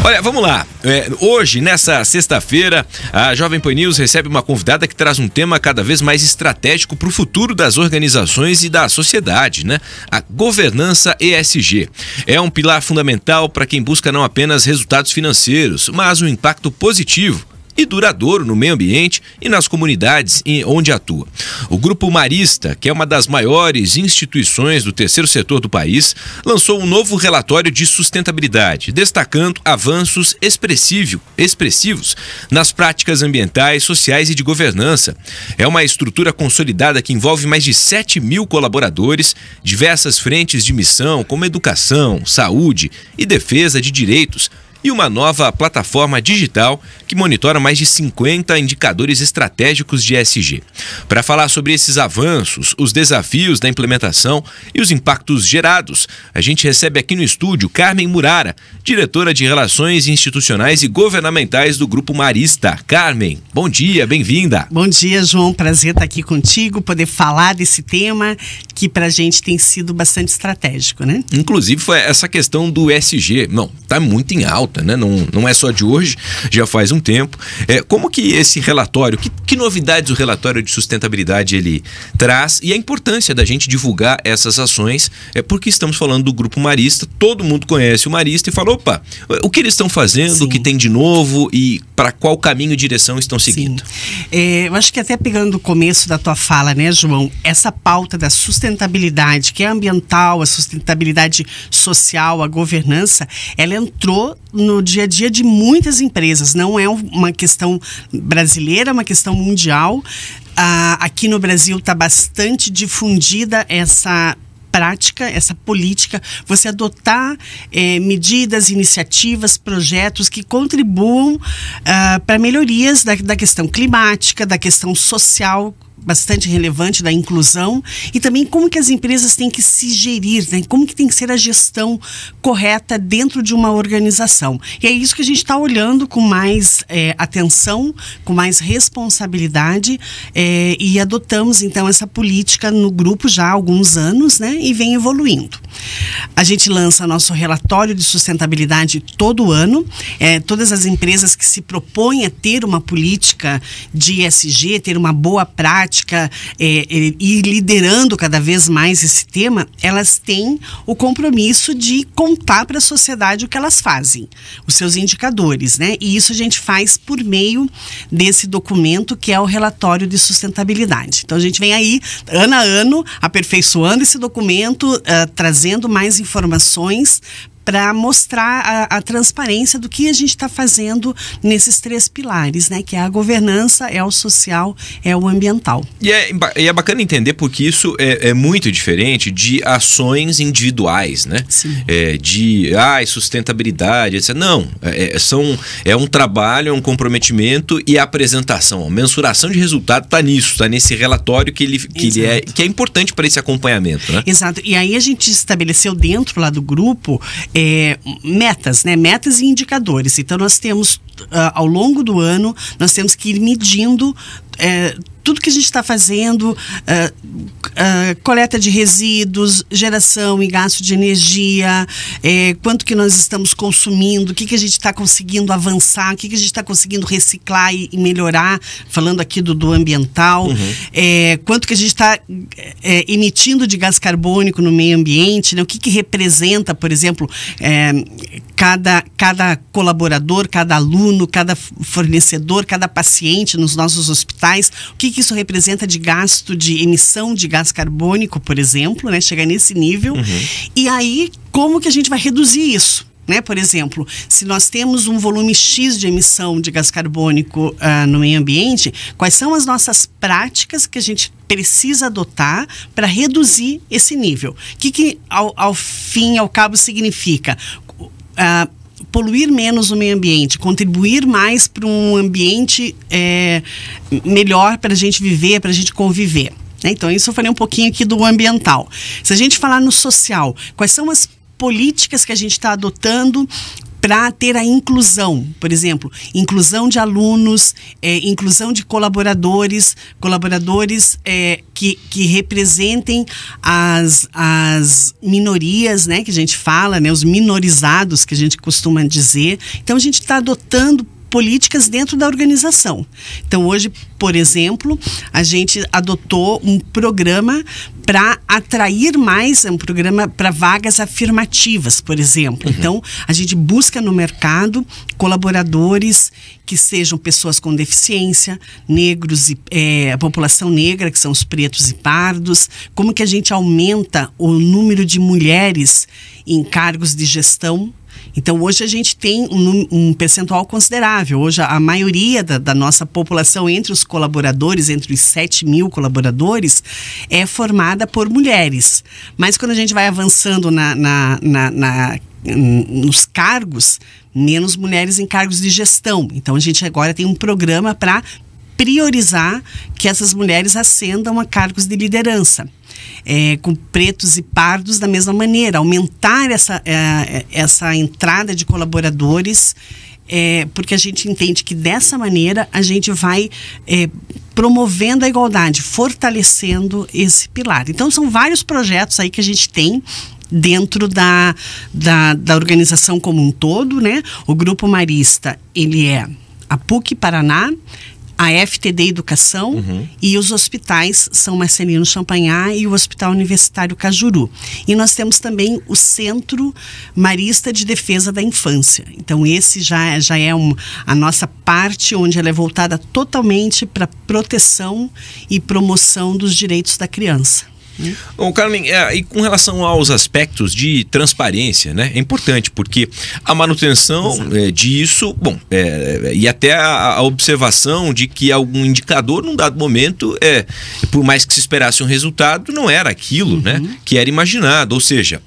Olha, vamos lá. Hoje, nessa sexta-feira, a Jovem Pan News recebe uma convidada que traz um tema cada vez mais estratégico para o futuro das organizações e da sociedade, né? A governança ESG. É um pilar fundamental para quem busca não apenas resultados financeiros, mas um impacto positivo e duradouro no meio ambiente e nas comunidades onde atua. O Grupo Marista, que é uma das maiores instituições do terceiro setor do país, lançou um novo relatório de sustentabilidade, destacando avanços expressivos nas práticas ambientais, sociais e de governança. É uma estrutura consolidada que envolve mais de 7 mil colaboradores, diversas frentes de missão, como educação, saúde e defesa de direitos, e uma nova plataforma digital que monitora mais de 50 indicadores estratégicos de ESG. Para falar sobre esses avanços, os desafios da implementação e os impactos gerados, a gente recebe aqui no estúdio Carmen Murara, diretora de Relações Institucionais e Governamentais do Grupo Marista. Carmen, bom dia, bem-vinda. Bom dia, João. Prazer estar aqui contigo, poder falar desse tema que para a gente tem sido bastante estratégico, né? Inclusive, foi essa questão do ESG. Não, está muito em alta, né? Não é só de hoje, já faz um tempo. Como que esse relatório, que novidades o relatório de sustentabilidade ele traz e a importância da gente divulgar essas ações, porque estamos falando do Grupo Marista, todo mundo conhece o Marista e fala, opa, o que eles estão fazendo, Sim. O que tem de novo e para qual caminho e direção estão seguindo? Eu acho que até pegando o começo da tua fala, né, João, essa pauta da sustentabilidade, que é ambiental, a sustentabilidade social, a governança, ela entrou no dia a dia de muitas empresas, não é uma questão brasileira, é uma questão mundial. Aqui no Brasil está bastante difundida essa prática, essa política, você adotar medidas, iniciativas, projetos que contribuam para melhorias da questão climática, da questão social, bastante relevante, da inclusão, e também como que as empresas têm que se gerir, né? Como que tem que ser a gestão correta dentro de uma organização. E é isso que a gente está olhando com mais atenção, com mais responsabilidade, e adotamos então essa política no grupo já há alguns anos, né? E vem evoluindo. A gente lança nosso relatório de sustentabilidade todo ano. Todas as empresas que se propõem a ter uma política de ESG, ter uma boa prática, e liderando cada vez mais esse tema, elas têm o compromisso de contar para a sociedade o que elas fazem, os seus indicadores, né? E isso a gente faz por meio desse documento que é o relatório de sustentabilidade. Então a gente vem aí, ano a ano, aperfeiçoando esse documento, trazendo mais informações para mostrar a transparência do que a gente está fazendo nesses 3 pilares, né? Que é a governança, é o social, é o ambiental. E é bacana entender porque isso é muito diferente de ações individuais, né? Sim. De sustentabilidade, etc. Não, é um trabalho, é um comprometimento e a apresentação, a mensuração de resultado está nisso, está nesse relatório que é importante para esse acompanhamento, né? Exato. E aí a gente estabeleceu dentro lá do grupo metas, né? Metas e indicadores. Então nós temos, ao longo do ano, nós temos que ir medindo tudo que a gente está fazendo, coleta de resíduos, geração e gasto de energia, quanto que nós estamos consumindo, o que a gente está conseguindo avançar, o que a gente está conseguindo reciclar e melhorar, falando aqui do ambiental, quanto que a gente está emitindo de gás carbônico no meio ambiente, né? O que representa, por exemplo, cada colaborador, cada aluno, cada fornecedor, cada paciente nos nossos hospitais, o que isso representa de gasto, de emissão de gás carbônico, por exemplo, né? Chegar nesse nível. E aí, como que a gente vai reduzir isso? Né? Por exemplo, se nós temos um volume X de emissão de gás carbônico no meio ambiente, quais são as nossas práticas que a gente precisa adotar para reduzir esse nível? O que ao fim e ao cabo significa? Poluir menos o meio ambiente, contribuir mais para um ambiente melhor para a gente viver, para a gente conviver. Né? Então, isso eu falei um pouquinho aqui do ambiental. Se a gente falar no social, quais são as políticas que a gente está adotando para ter a inclusão, por exemplo, inclusão de alunos, inclusão de colaboradores que representem as minorias, né, que a gente fala, né, os minorizados, que a gente costuma dizer. Então, a gente está adotando políticas dentro da organização. Então, hoje, por exemplo, a gente adotou um programa para atrair mais, um programa para vagas afirmativas, por exemplo. Então, a gente busca no mercado colaboradores que sejam pessoas com deficiência, negros e a população negra, que são os pretos e pardos. Como que a gente aumenta o número de mulheres em cargos de gestão? Então, hoje a gente tem um percentual considerável. Hoje, a maioria da nossa população, entre os colaboradores, entre os 7 mil colaboradores, é formada por mulheres. Mas quando a gente vai avançando nos cargos, menos mulheres em cargos de gestão. Então, a gente agora tem um programa para priorizar que essas mulheres ascendam a cargos de liderança. Com pretos e pardos da mesma maneira, aumentar essa entrada de colaboradores, porque a gente entende que dessa maneira a gente vai promovendo a igualdade, fortalecendo esse pilar. Então, são vários projetos aí que a gente tem dentro da organização como um todo, né? O Grupo Marista, ele é a PUC Paraná, a FTD Educação e os hospitais São Marcelino Champagnat e o Hospital Universitário Cajuru. E nós temos também o Centro Marista de Defesa da Infância. Então, esse já é a nossa parte, onde ela é voltada totalmente para proteção e promoção dos direitos da criança. Bom, Carmen, e com relação aos aspectos de transparência, né? É importante, porque a manutenção disso, e até a observação de que algum indicador, num dado momento, por mais que se esperasse um resultado, não era aquilo, né, que era imaginado. Ou seja,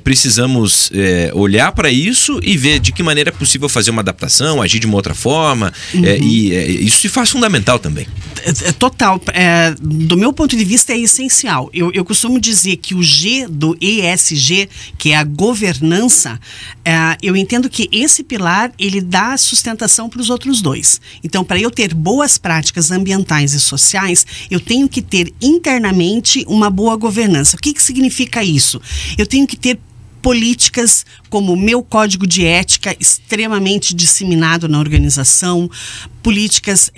precisamos olhar para isso e ver de que maneira é possível fazer uma adaptação, agir de uma outra forma, e isso se faz fundamental também. Total. Do meu ponto de vista, é essencial. Eu costumo dizer que o G do ESG, que é a governança, eu entendo que esse pilar, ele dá sustentação para os outros dois. Então, para eu ter boas práticas ambientais e sociais, eu tenho que ter internamente uma boa governança. O que significa isso? Eu tenho que ter políticas como o meu código de ética extremamente disseminado na organização, políticas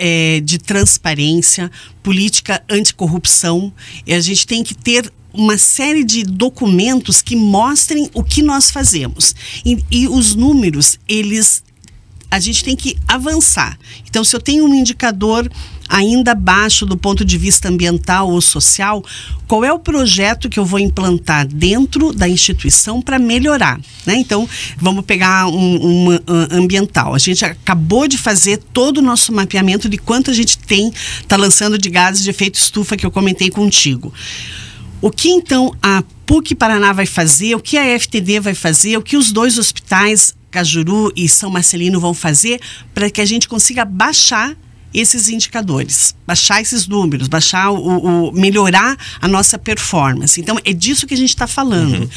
de transparência, política anticorrupção. E a gente tem que ter uma série de documentos que mostrem o que nós fazemos. E os números, a gente tem que avançar. Então, se eu tenho um indicador ainda baixo do ponto de vista ambiental ou social, qual é o projeto que eu vou implantar dentro da instituição para melhorar, né? Então, vamos pegar um ambiental. A gente acabou de fazer todo o nosso mapeamento de quanto a gente está lançando de gases de efeito estufa, que eu comentei contigo. O que então a PUC Paraná vai fazer, o que a FTD vai fazer, o que os dois hospitais, Cajuru e São Marcelino, vão fazer para que a gente consiga baixar esses indicadores, baixar esses números, melhorar a nossa performance. Então, é disso que a gente está falando.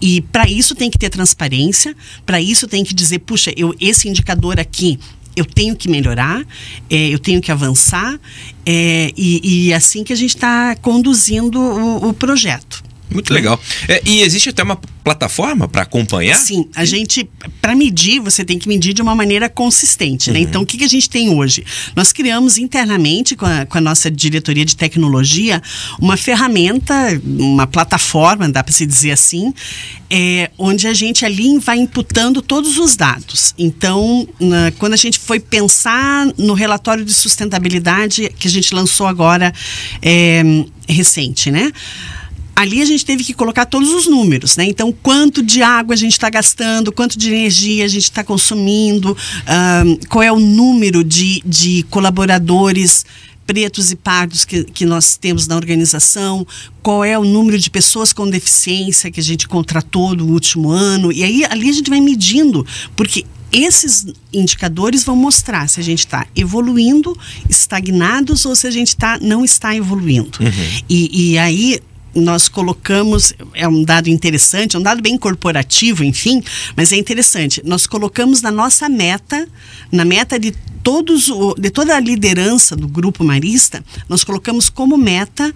E para isso tem que ter transparência, para isso tem que dizer, puxa, esse indicador aqui, eu tenho que melhorar, eu tenho que avançar, e assim que a gente está conduzindo o projeto. Muito legal. E existe até uma plataforma para acompanhar? Sim, a gente, para medir, você tem que medir de uma maneira consistente, né? Então, o que a gente tem hoje? Nós criamos internamente, com a nossa diretoria de tecnologia, uma ferramenta, uma plataforma, dá para se dizer assim, onde a gente ali vai imputando todos os dados. Então, quando a gente foi pensar no relatório de sustentabilidade que a gente lançou agora, recente, né? Ali a gente teve que colocar todos os números, né? Então, quanto de água a gente está gastando, quanto de energia a gente está consumindo, qual é o número de colaboradores pretos e pardos que nós temos na organização, qual é o número de pessoas com deficiência que a gente contratou no último ano. E aí, ali a gente vai medindo, porque esses indicadores vão mostrar se a gente está evoluindo, estagnados, ou se a gente não está evoluindo. E aí, nós colocamos, é um dado interessante, é um dado bem corporativo, enfim, mas é interessante, nós colocamos na nossa meta, na meta de toda a liderança do Grupo Marista, nós colocamos como meta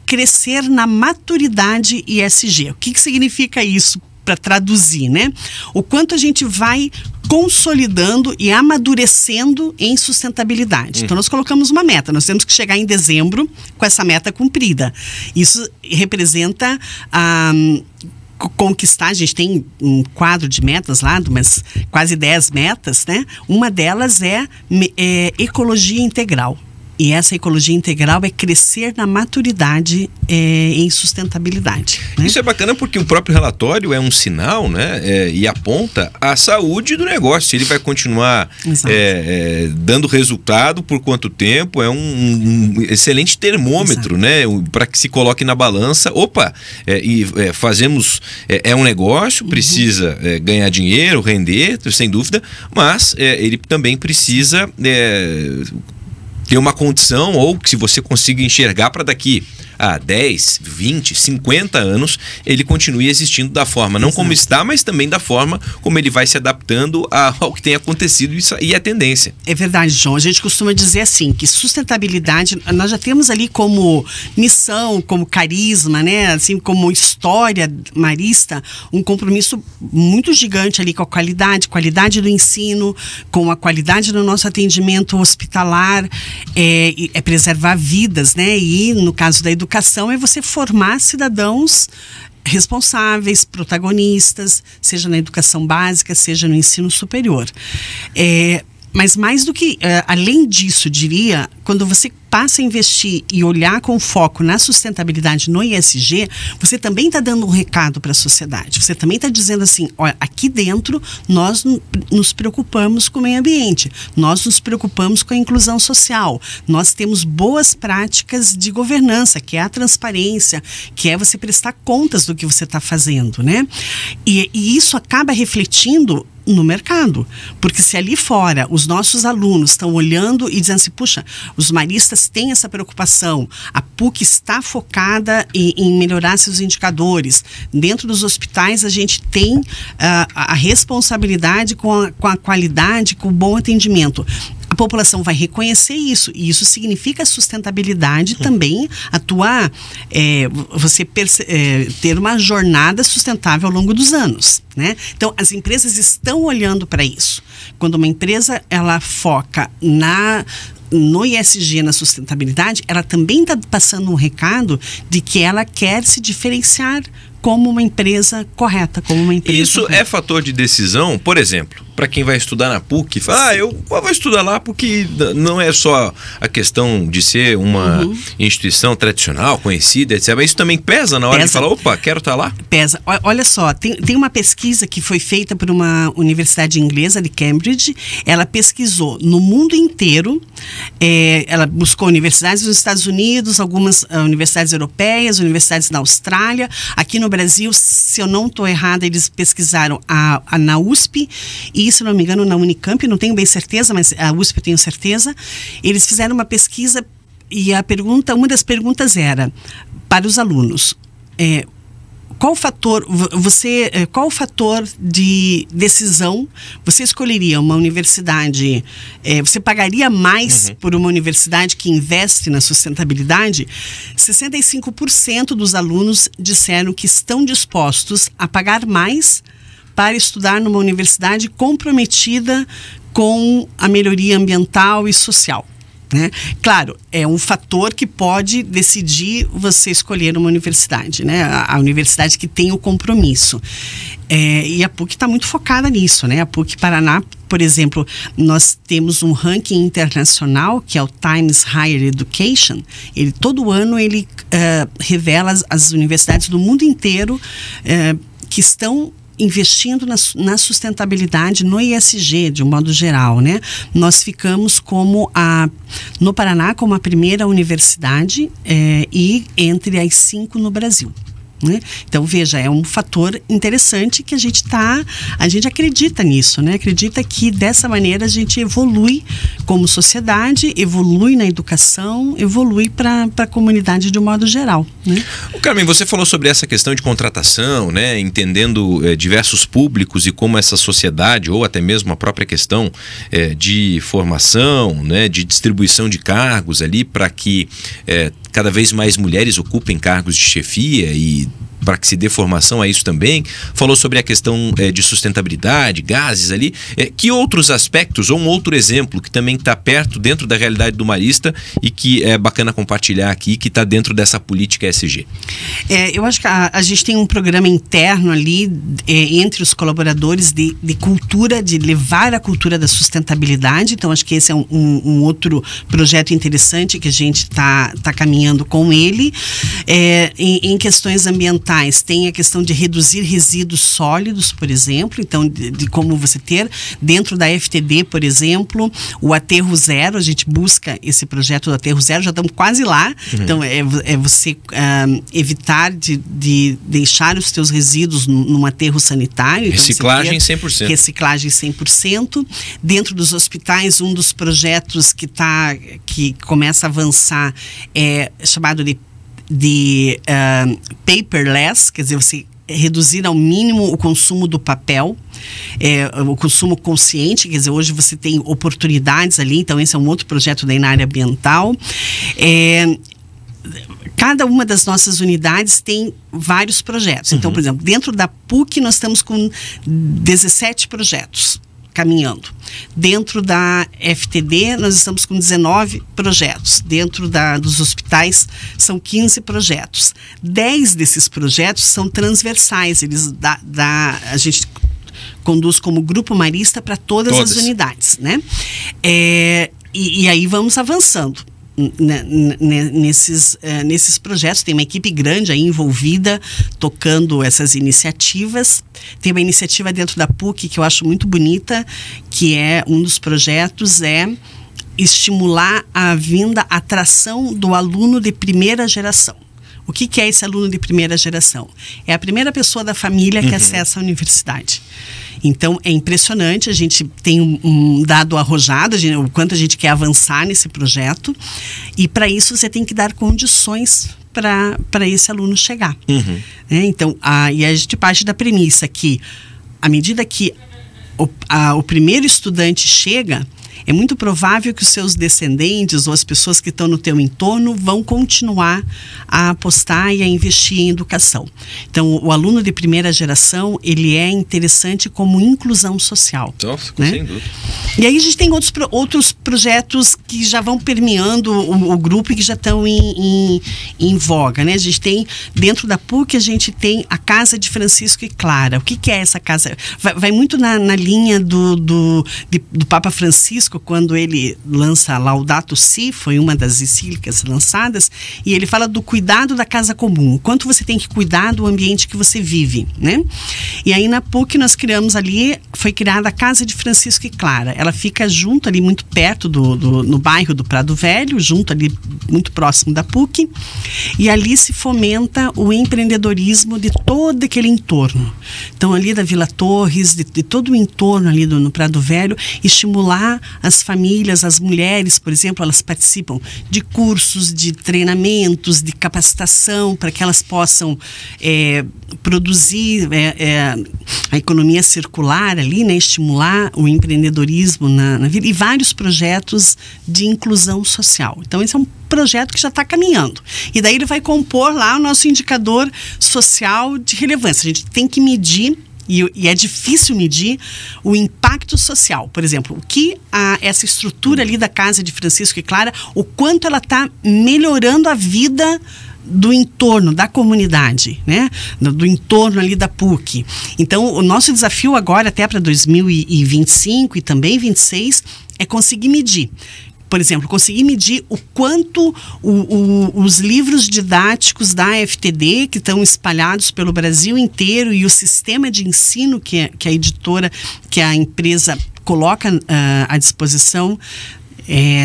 crescer na maturidade ESG. O que significa isso? Para traduzir, né? O quanto a gente vai consolidando e amadurecendo em sustentabilidade. Então, nós colocamos uma meta. Nós temos que chegar em dezembro com essa meta cumprida. Isso representa conquistar, a gente tem um quadro de metas lá, mas quase 10 metas, né? Uma delas é ecologia integral. E essa ecologia integral é crescer na maturidade em sustentabilidade. Né? Isso é bacana porque o próprio relatório é um sinal, né? E aponta a saúde do negócio. Se ele vai continuar dando resultado por quanto tempo, é um excelente termômetro, né? Para que se coloque na balança. Fazemos... É um negócio, precisa ganhar dinheiro, render, sem dúvida, mas ele também precisa... ter uma condição, ou que se você consiga enxergar para daqui a 10, 20, 50 anos, ele continue existindo da forma, não como está, mas também da forma como ele vai se adaptando ao que tem acontecido e a tendência. É verdade, João. A gente costuma dizer assim, que sustentabilidade, nós já temos ali como missão, como carisma, né? Assim, como história marista, um compromisso muito gigante ali com a qualidade do ensino, com a qualidade do nosso atendimento hospitalar, é preservar vidas, né? E no caso da educação, é você formar cidadãos responsáveis, protagonistas, seja na educação básica, seja no ensino superior. Mas mais do que, além disso, diria, quando você passa a investir e olhar com foco na sustentabilidade no ESG, você também está dando um recado para a sociedade. Você também está dizendo assim, olha, aqui dentro nós nos preocupamos com o meio ambiente, nós nos preocupamos com a inclusão social, nós temos boas práticas de governança, que é a transparência, que é você prestar contas do que você está fazendo, né? E isso acaba refletindo no mercado, porque se ali fora os nossos alunos estão olhando e dizendo assim, puxa, os maristas têm essa preocupação, a PUC está focada em melhorar seus indicadores, dentro dos hospitais a gente tem a responsabilidade com a qualidade, com o bom atendimento. A população vai reconhecer isso, e isso significa sustentabilidade também, você ter uma jornada sustentável ao longo dos anos, né? Então, as empresas estão olhando para isso. Quando uma empresa, ela foca no ESG, na sustentabilidade, ela também está passando um recado de que ela quer se diferenciar como uma empresa correta, como uma empresa Isso correta. É fator de decisão, por exemplo, para quem vai estudar na PUC, fala, eu vou estudar lá porque não é só a questão de ser uma instituição tradicional, conhecida, etc. Mas isso também pesa na hora de falar, opa, quero estar lá? Pesa. Olha só, tem uma pesquisa que foi feita por uma universidade inglesa de Cambridge. Ela pesquisou no mundo inteiro, ela buscou universidades nos Estados Unidos, algumas universidades europeias, universidades na Austrália. Aqui no Brasil, se eu não estou errada, eles pesquisaram na USP e, se não me engano, na Unicamp, não tenho bem certeza, mas a USP eu tenho certeza. Eles fizeram uma pesquisa e uma das perguntas era para os alunos, qual o fator de decisão você escolheria uma universidade, você pagaria mais por uma universidade que investe na sustentabilidade? 65% dos alunos disseram que estão dispostos a pagar mais para estudar numa universidade comprometida com a melhoria ambiental e social. Né? Claro, é um fator que pode decidir você escolher uma universidade, né? A universidade que tem o compromisso. E a PUC está muito focada nisso, né? A PUC Paraná, por exemplo, nós temos um ranking internacional que é o Times Higher Education. Todo ano ele revela as universidades do mundo inteiro que estão investindo na sustentabilidade, no ESG, de um modo geral, né? Nós ficamos no Paraná como a primeira universidade e entre as 5 no Brasil. né? Então, veja, é um fator interessante que a gente acredita nisso, né? Acredita que dessa maneira a gente evolui como sociedade, evolui na educação, evolui para a comunidade de um modo geral, né? Carmen, você falou sobre essa questão de contratação, né? Entendendo diversos públicos e como essa sociedade, ou até mesmo a própria questão de formação, né? De distribuição de cargos ali para que cada vez mais mulheres ocupem cargos de chefia e para que se dê formação a isso também. Falou sobre a questão de sustentabilidade, gases ali. Que outros aspectos, ou um outro exemplo que também está perto dentro da realidade do Marista e que é bacana compartilhar aqui, que está dentro dessa política ESG? Eu acho que a gente tem um programa interno ali entre os colaboradores de cultura, de levar a cultura da sustentabilidade. Então, acho que esse é um outro projeto interessante que a gente está caminhando com ele. Em questões ambientais, tem a questão de reduzir resíduos sólidos, por exemplo. Então, de como você ter dentro da FTD, por exemplo, o aterro zero. A gente busca esse projeto do aterro zero, já estamos quase lá. Então, é você evitar de deixar os teus resíduos num aterro sanitário. Então, reciclagem 100%. Reciclagem 100%. Dentro dos hospitais, um dos projetos que começa a avançar é chamado de paperless, quer dizer, você reduzir ao mínimo o consumo do papel, o consumo consciente, quer dizer, hoje você tem oportunidades ali, então esse é um outro projeto daí na área ambiental. Cada uma das nossas unidades tem vários projetos. Então, por exemplo, dentro da PUC nós estamos com 17 projetos caminhando. Dentro da FTD, nós estamos com 19 projetos. Dentro dos hospitais, são 15 projetos. 10 desses projetos são transversais. A gente conduz como Grupo Marista para todas as unidades, né? E aí vamos avançando nesses projetos. Tem uma equipe grande aí envolvida, tocando essas iniciativas. Tem uma iniciativa dentro da PUC que eu acho muito bonita, que é um dos projetos, estimular a atração do aluno de primeira geração. O que é esse aluno de primeira geração? É a primeira pessoa da família que acessa a universidade. Então, é impressionante, a gente tem um dado arrojado, o quanto a gente quer avançar nesse projeto, e para isso você tem que dar condições para esse aluno chegar. Então, e a gente parte da premissa que, à medida que o primeiro estudante chega, é muito provável que os seus descendentes ou as pessoas que estão no teu entorno vão continuar a apostar e a investir em educação. Então, o aluno de primeira geração, ele é interessante como inclusão social. Nossa, né? Sem dúvida. E aí a gente tem outros projetos que já vão permeando o grupo e que já estão em voga, né? A gente tem, dentro da PUC, a gente tem a Casa de Francisco e Clara. O que é essa casa? Vai muito na linha do Papa Francisco, quando ele lança Laudato Si, foi uma das encíclicas lançadas, e ele fala do cuidado da casa comum, o quanto você tem que cuidar do ambiente que você vive, né? E aí na PUC nós criamos ali, foi criada a Casa de Francisco e Clara. Ela fica junto ali, muito perto no bairro do Prado Velho, junto ali, muito próximo da PUC, e ali se fomenta o empreendedorismo de todo aquele entorno. Então ali da Vila Torres, de todo o entorno ali no Prado Velho, estimular as famílias, as mulheres, por exemplo, elas participam de cursos, de treinamentos, de capacitação, para que elas possam produzir a economia circular ali, né, estimular o empreendedorismo na vida, e vários projetos de inclusão social. Então, esse é um projeto que já está caminhando. E daí ele vai compor lá o nosso indicador social de relevância. A gente tem que medir, e é difícil medir, o impacto social. Por exemplo, o que essa estrutura ali da Casa de Francisco e Clara, o quanto ela está melhorando a vida do entorno, da comunidade, né? Do entorno ali da PUC. Então, o nosso desafio agora, até para 2025 e também 2026, é conseguir medir. Por exemplo, conseguir medir o quanto os livros didáticos da FTD, que estão espalhados pelo Brasil inteiro, e o sistema de ensino que a editora, que a empresa coloca à disposição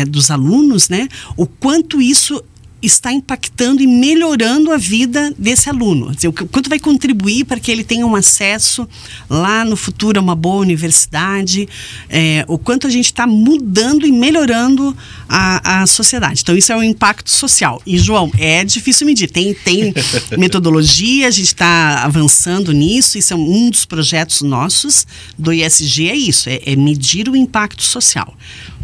dos alunos, né? O quanto isso está impactando e melhorando a vida desse aluno. Quer dizer, o quanto vai contribuir para que ele tenha um acesso lá no futuro a uma boa universidade, o quanto a gente está mudando e melhorando a sociedade. Então, isso é um impacto social. E, João, é difícil medir. Tem metodologia, a gente está avançando nisso, isso é um dos projetos nossos do ISG, é isso, é medir o impacto social.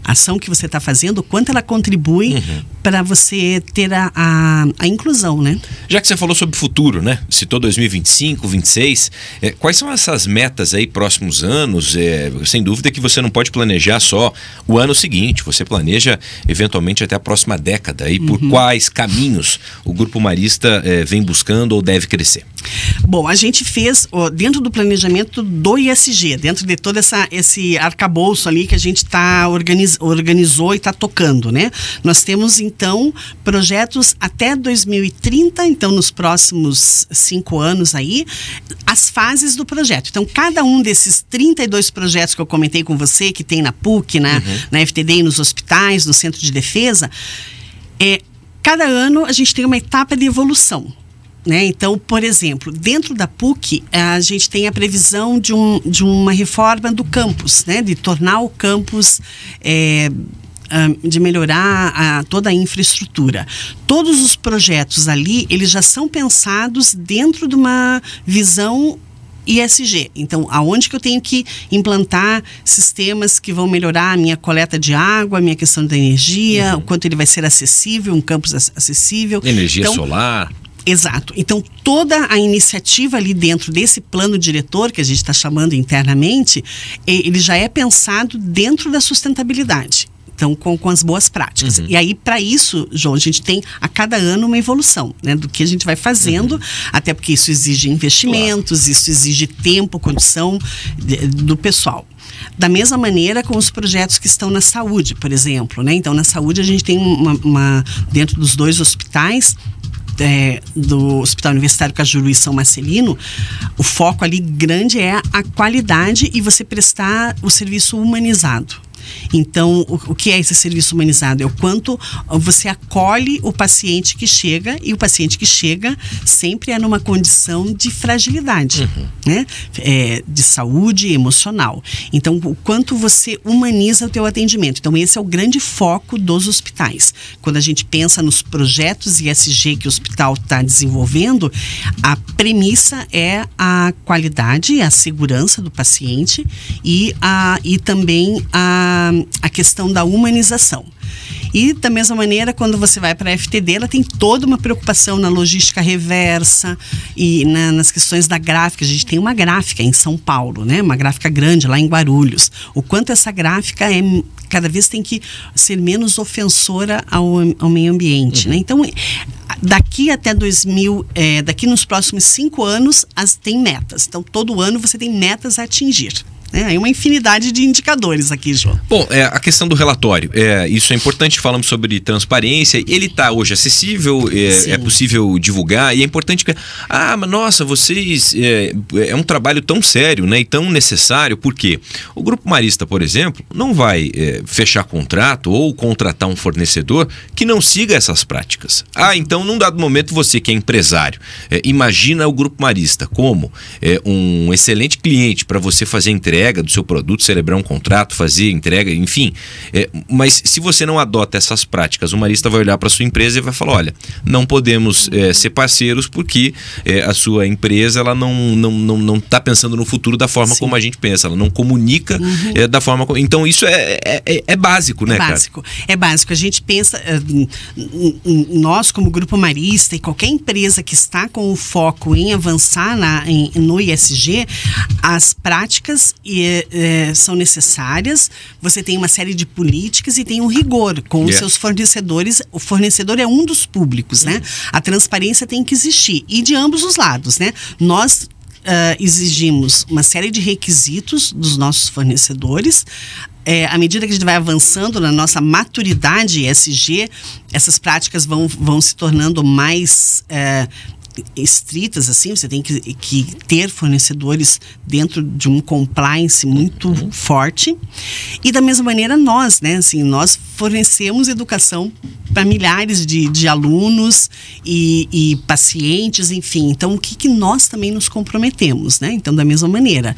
A ação que você está fazendo, o quanto ela contribui para você ter a inclusão, né? Já que você falou sobre o futuro, né? Citou 2025, 2026, quais são essas metas aí próximos anos? Sem dúvida que você não pode planejar só o ano seguinte, você planeja eventualmente até a próxima década. E por quais caminhos o Grupo Marista vem buscando ou deve crescer? Bom, a gente fez dentro do planejamento do ISG, dentro de todo esse arcabouço ali que a gente organizou e está tocando, né? Nós temos, então, projetos até 2030, então nos próximos 5 anos aí, as fases do projeto. Então, cada um desses 32 projetos que eu comentei com você, que tem na PUC, na FTD e nos hospitais, no Centro de Defesa, cada ano a gente tem uma etapa de evolução. Né? Então, por exemplo, dentro da PUC, a gente tem a previsão de uma reforma do campus, né? De tornar o campus, de melhorar toda a infraestrutura. Todos os projetos ali, eles já são pensados dentro de uma visão ISG. Então, aonde que eu tenho que implantar sistemas que vão melhorar a minha coleta de água, a minha questão da energia, o quanto ele vai ser acessível, um campus acessível. Energia solar. Exato. Então, toda a iniciativa ali dentro desse plano diretor, que a gente está chamando internamente, ele já é pensado dentro da sustentabilidade. Então, com as boas práticas. E aí, para isso, João, a gente tem a cada ano uma evolução, né, do que a gente vai fazendo, até porque isso exige investimentos, isso exige tempo, condição do pessoal. Da mesma maneira com os projetos que estão na saúde, por exemplo, né? Então, na saúde a gente tem dentro dos 2 hospitais, do Hospital Universitário Cajuru e São Marcelino, o foco ali grande é a qualidade e você prestar o serviço humanizado. Então, o que é esse serviço humanizado? É o quanto você acolhe o paciente que chega, e o paciente que chega sempre é numa condição de fragilidade, né? De saúde emocional. Então, o quanto você humaniza o teu atendimento. Então, esse é o grande foco dos hospitais. Quando a gente pensa nos projetos ISG que o hospital está desenvolvendo, a premissa é a qualidade, a segurança do paciente e também a questão da humanização. E da mesma maneira, quando você vai para a FTD, ela tem toda uma preocupação na logística reversa e nas questões da gráfica. A gente tem uma gráfica em São Paulo, né? Uma gráfica grande lá em Guarulhos. O quanto essa gráfica cada vez tem que ser menos ofensora ao meio ambiente, né? Então, daqui até daqui nos próximos 5 anos, tem metas. Então, todo ano você tem metas a atingir. Aí uma infinidade de indicadores aqui, João. Bom, a questão do relatório, isso é importante, falamos sobre transparência, ele está hoje acessível, é possível divulgar, e é importante que, mas nossa, vocês, é um trabalho tão sério, né, e tão necessário, porque o Grupo Marista, por exemplo, não vai fechar contrato ou contratar um fornecedor que não siga essas práticas. Então, num dado momento, você que é empresário, imagina o Grupo Marista como um excelente cliente para você fazer entrega do seu produto, celebrar um contrato, fazer entrega, enfim. Mas se você não adota essas práticas, o Marista vai olhar para a sua empresa e vai falar, olha, não podemos ser parceiros porque a sua empresa ela não está pensando no futuro da forma como a gente pensa, ela não comunica da forma como... Então isso é básico, né, cara? É básico. A gente pensa, nós como Grupo Marista e qualquer empresa que está com o foco em avançar no ISG, as práticas são necessárias, você tem uma série de políticas e tem um rigor com os seus fornecedores. O fornecedor é um dos públicos, né? A transparência tem que existir, e de ambos os lados, né? Nós exigimos uma série de requisitos dos nossos fornecedores. À medida que a gente vai avançando na nossa maturidade ESG, essas práticas vão se tornando mais estritas, assim. Você tem que ter fornecedores dentro de um compliance muito forte. E da mesma maneira nós, né, assim, nós fornecemos educação para milhares de alunos e pacientes, enfim. Então, o que nós também nos comprometemos, né? Então, da mesma maneira,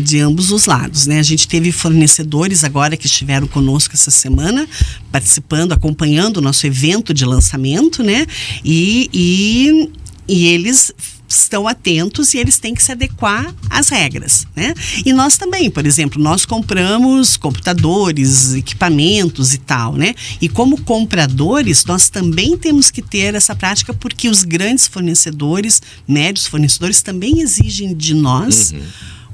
de ambos os lados, né? A gente teve fornecedores agora que estiveram conosco essa semana, participando, acompanhando o nosso evento de lançamento, né? E eles estão atentos e eles têm que se adequar às regras, né? E nós também, por exemplo, nós compramos computadores, equipamentos e tal, né? E como compradores, nós também temos que ter essa prática, porque os grandes fornecedores, médios fornecedores, também exigem de nós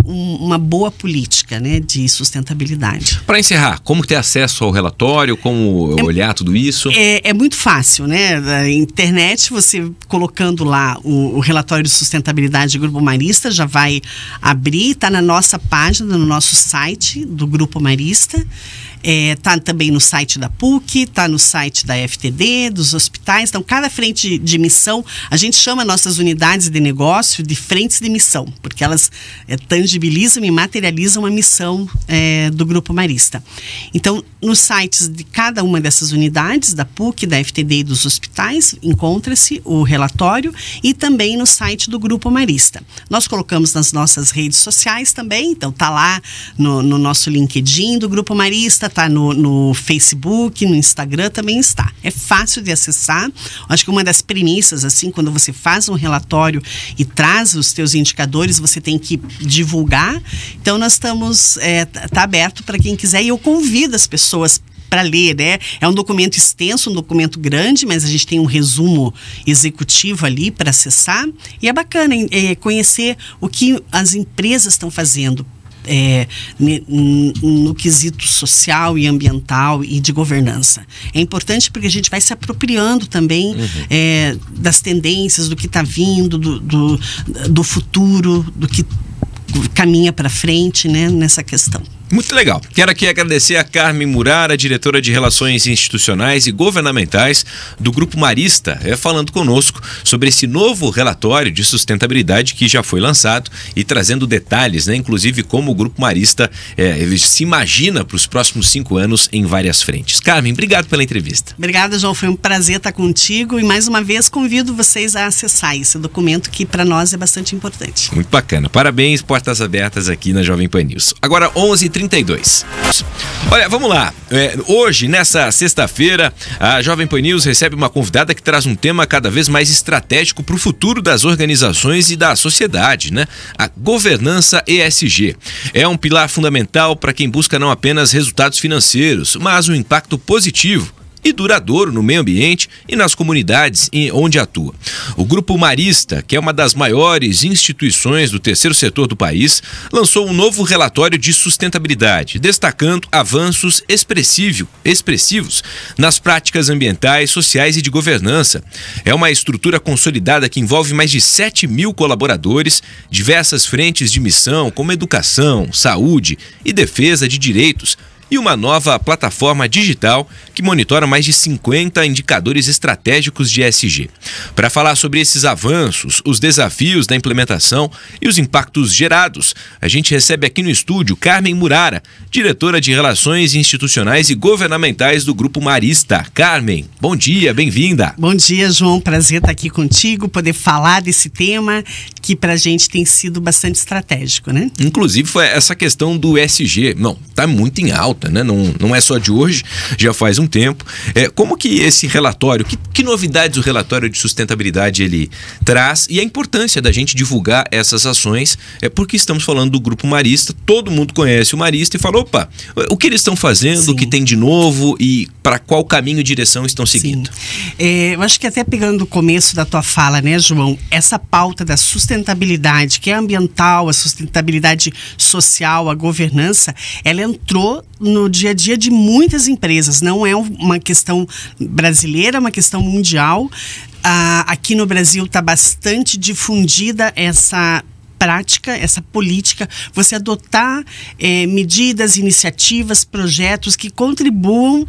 uma boa política, né, de sustentabilidade. Para encerrar, como ter acesso ao relatório, como olhar tudo isso? É muito fácil, né? Na internet, você colocando lá o relatório de sustentabilidade do Grupo Marista, já vai abrir, está na nossa página, no nosso site do Grupo Marista. Está também no site da PUC, está no site da FTD, dos hospitais. Então, cada frente de missão, a gente chama nossas unidades de negócio de frentes de missão, porque elas tangibilizam e materializam a missão do Grupo Marista. Então, nos sites de cada uma dessas unidades, da PUC, da FTD e dos hospitais, encontra-se o relatório, e também no site do Grupo Marista. Nós colocamos nas nossas redes sociais também, então está lá no nosso LinkedIn do Grupo Marista, está no Facebook, no Instagram também está. É fácil de acessar. Acho que uma das premissas, assim, quando você faz um relatório e traz os teus indicadores, você tem que divulgar. Então, nós estamos, tá aberto para quem quiser, e eu convido as pessoas para ler, né? É um documento extenso, um documento grande, mas a gente tem um resumo executivo ali para acessar, e é bacana conhecer o que as empresas estão fazendo no quesito social e ambiental e de governança. É importante porque a gente vai se apropriando também das tendências, do que está vindo, do futuro, do que caminha para frente, né, nessa questão. Muito legal. Quero aqui agradecer a Carmen Murara, diretora de Relações Institucionais e Governamentais do Grupo Marista, falando conosco sobre esse novo relatório de sustentabilidade que já foi lançado e trazendo detalhes, né, inclusive como o Grupo Marista se imagina para os próximos 5 anos em várias frentes. Carmen, obrigado pela entrevista. Obrigada, João. Foi um prazer estar contigo, e mais uma vez convido vocês a acessar esse documento que para nós é bastante importante. Muito bacana. Parabéns, portas abertas aqui na Jovem Pan News. Agora 11h32. Olha, vamos lá. Hoje, nessa sexta-feira, a Jovem Pan News recebe uma convidada que traz um tema cada vez mais estratégico para o futuro das organizações e da sociedade, né? A governança ESG. É um pilar fundamental para quem busca não apenas resultados financeiros, mas um impacto positivo e duradouro no meio ambiente e nas comunidades onde atua. O Grupo Marista, que é uma das maiores instituições do terceiro setor do país, lançou um novo relatório de sustentabilidade, destacando avanços expressivos nas práticas ambientais, sociais e de governança. É uma estrutura consolidada que envolve mais de 7.000 colaboradores, diversas frentes de missão, como educação, saúde e defesa de direitos, e uma nova plataforma digital que monitora mais de 50 indicadores estratégicos de ESG. Para falar sobre esses avanços, os desafios da implementação e os impactos gerados, a gente recebe aqui no estúdio Carmen Murara, diretora de Relações Institucionais e Governamentais do Grupo Marista. Carmen, bom dia, bem-vinda. Bom dia, João. Prazer estar aqui contigo, poder falar desse tema que para a gente tem sido bastante estratégico, né? Inclusive foi essa questão do ESG, está muito em alta, né? Não é só de hoje, já faz um tempo. Como que esse relatório, que novidades o relatório de sustentabilidade ele traz, e a importância da gente divulgar essas ações, porque estamos falando do Grupo Marista, todo mundo conhece o Marista e fala, opa, o que eles estão fazendo, Sim. o que tem de novo e para qual caminho e direção estão seguindo? Eu acho que até pegando o começo da tua fala, né, João, essa pauta da sustentabilidade, que é ambiental, a sustentabilidade social, a governança, ela entrou no dia a dia de muitas empresas. Não é uma questão brasileira, é uma questão mundial. Aqui no Brasil está bastante difundida essa prática, essa política, você adotar medidas, iniciativas, projetos que contribuam